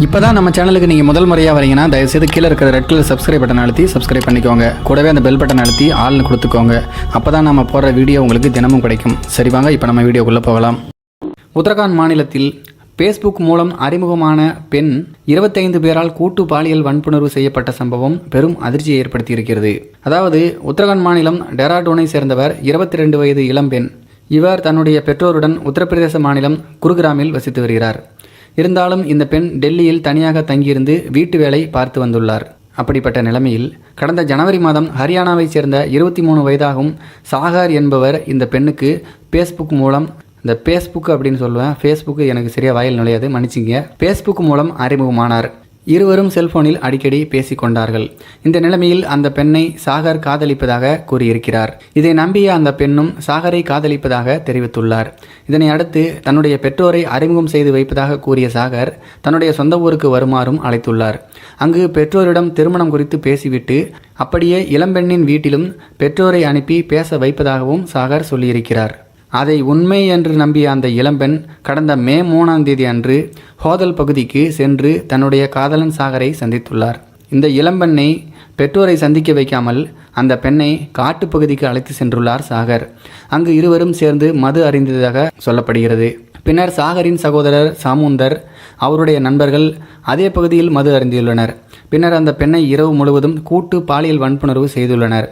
இப்போ தான் நம்ம சேனலுக்கு நீங்கள் முதல் முறையாக வரீங்கன்னா தயவுசெய்து கீழே இருக்கிற ரெட் கலர் சப்ஸ்கிரைப் பட்டன் அழுத்தி சப்ஸ்கிரைப் பண்ணிக்கோங்க. கூடவே அந்த பெல் பட்டன் அழுத்தி ஆள்னு கொடுத்துக்கோங்க. அப்போ தான் நம்ம போடுற வீடியோ உங்களுக்கு தினமும் கிடைக்கும். சரி வாங்க இப்போ நம்ம வீடியோக்குள்ளே போகலாம். உத்தரகாண்ட் மாநிலத்தில் ஃபேஸ்புக் மூலம் அறிமுகமான பெண் 25 பேரால் கூட்டு பாலியல் வன்புணர்வு செய்யப்பட்ட சம்பவம் பெரும் அதிர்ச்சியை ஏற்படுத்தியிருக்கிறது. அதாவது உத்தரகாண்ட் மாநிலம் டெராடூனை சேர்ந்தவர் 22 வயது இளம்பெண். இவர் தன்னுடைய பெற்றோருடன் உத்தரப்பிரதேச மாநிலம் குருகிராமில் வசித்து வருகிறார். இருந்தாலும் இந்த பெண் டெல்லியில் தனியாக தங்கியிருந்து வீட்டு வேலை பார்த்து வந்துள்ளார். அப்படிப்பட்ட நிலைமையில் கடந்த ஜனவரி மாதம் ஹரியானாவைச் சேர்ந்த 23 வயதாகும் சாகர் என்பவர் இந்த பெண்ணுக்கு ஃபேஸ்புக் மூலம், இந்த ஃபேஸ்புக் அப்படின்னு சொல்லுவேன், ஃபேஸ்புக் எனக்கு சரியாக வாயில் நுழையாது, மன்னிச்சிங்க, ஃபேஸ்புக் மூலம் அறிமுகமானார். இருவரும் செல்போனில் அடிக்கடி பேசி கொண்டார்கள். இந்த நிலைமையில் அந்த பெண்ணை சாகர் காதலிப்பதாக கூறியிருக்கிறார். இதை நம்பிய அந்த பெண்ணும் சாகரை காதலிப்பதாக தெரிவித்துள்ளார். இதனை அடுத்து தன்னுடைய பெற்றோரை அறிமுகம் செய்து வைப்பதாக கூறிய சாகர் தன்னுடைய சொந்த ஊருக்கு வருமாறும் அழைத்துள்ளார். அங்கு பெற்றோரிடம் திருமணம் குறித்து பேசிவிட்டு அப்படியே இளம்பெண்ணின் வீட்டிலும் பெற்றோரை அனுப்பி பேச வைப்பதாகவும் சாகர் சொல்லியிருக்கிறார். அதை உண்மை என்று நம்பிய அந்த இளம்பெண் கடந்த மே 3ஆம் தேதி அன்று ஹோதல் பகுதிக்கு சென்று தன்னுடைய காதலன் சாகரை சந்தித்துள்ளார். இந்த இளம்பெண்ணை பெற்றோரை சந்திக்க வைக்காமல் அந்த பெண்ணை காட்டுப்பகுதிக்கு அழைத்து சென்றுள்ளார் சாகர். அங்கு இருவரும் சேர்ந்து மது அருந்தியதாக சொல்லப்படுகிறது. பின்னர் சாகரின் சகோதரர் சாமுந்தர், அவருடைய நண்பர்கள் அதே பகுதியில் மது அருந்தியுள்ளனர். பின்னர் அந்த பெண்ணை இரவு முழுவதும் கூட்டு பாலியல் வன்புணர்வு செய்துள்ளனர்.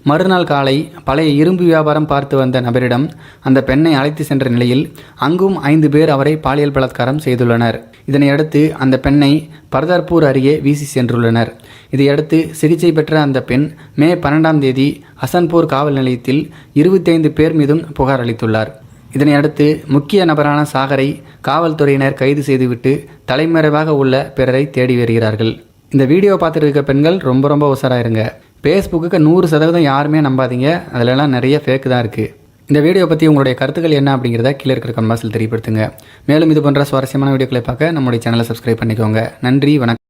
மறுநாள் காலை பழைய இரும்பு வியாபாரம் பார்த்து வந்த நபரிடம் அந்த பெண்ணை அழைத்து சென்ற நிலையில் அங்கும் 5 பேர் அவரை பாலியல் பலாத்காரம் செய்துள்ளனர். இதனையடுத்து அந்த பெண்ணை பர்தர்பூர் அருகே வீசி சென்றுள்ளனர். இதையடுத்து சிகிச்சை பெற்ற அந்த பெண் மே 12ஆம் தேதி ஹசன்பூர் காவல் நிலையத்தில் 25 பேர் மீதும் புகார் அளித்துள்ளார். இதனையடுத்து முக்கிய நபரான சாகரை காவல்துறையினர் கைது செய்துவிட்டு தலைமறைவாக உள்ள பிறரை தேடி வருகிறார்கள். இந்த வீடியோ பார்த்துட்டு இருக்க பெண்கள் ரொம்ப உஷாராக இருங்க. ஃபேஸ்புக்கு 100% யாருமே நம்பாதீங்க, அதிலெல்லாம் நிறைய ஃபேக்கு தான் இருக்குது. இந்த வீடியோ பற்றி உங்களுடைய கருத்துக்கள் என்ன அப்படிங்கிறத கீழே இருக்கிற கமெண்ட் பாக்ஸில் தெரியப்படுத்துங்க. மேலும் இது போன்ற சுவாரஸ்யமான வீடியோக்களை பார்க்க நம்முடைய சேனலை சப்ஸ்கிரைப் பண்ணிக்கோங்க. நன்றி, வணக்கம்.